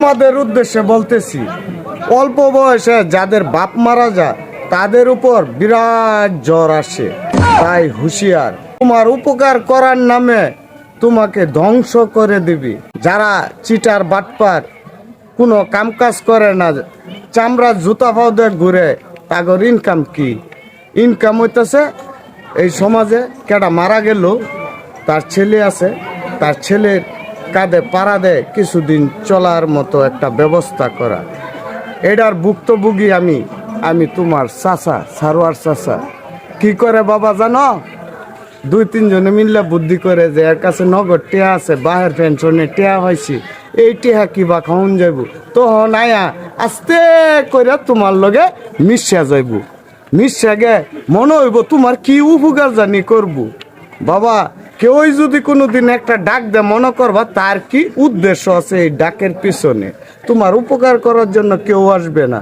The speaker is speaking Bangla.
আমাদের উদ্দেশ্যে বলতেছি, অল্প বয়সে যাদের বাপ মারা যায় তাদের উপর বিরাট জ্বর আসে, তাই হুঁশিয়ার। তোমার উপকার করার নামে তোমাকে ধ্বংস করে দিবি। যারা চিটার বাটপার, কোনো কামকাজ করে না, চামড়া জুতা পাও দিয়ে ঘুরে, তাগর ইনকাম কি? ইনকাম হইতেছে এই সমাজে কেডা মারা গেল, তার ছেলে আছে, তার ছেলের কাঁধে পাড়া দেয় কিছুদিন চলার মতো একটা ব্যবস্থা করা। এটার ভুক্তভোগী আমি তোমার চাচা, সারোয়ার চাচা। কি করে বাবা জানো? 2-3 জনে মিললে বুদ্ধি করে যে এর কাছে নগদ টেয়া আছে, বাহের পেনশনে টেয়া হয়েছি, এই টেয়া কিবা খাওন যাইব, তখন আয়া আস্তে করে তোমার লগে মিশা যাইব। মিশা গে মনে হইব তোমার কি উপকার জানি করব। বাবা, কেউই যদি কোনোদিন একটা ডাক দেয়, মনে করবা তার কি উদ্দেশ্য আছে এই ডাকের পিছনে। তোমার উপকার করার জন্য কেউ আসবে না।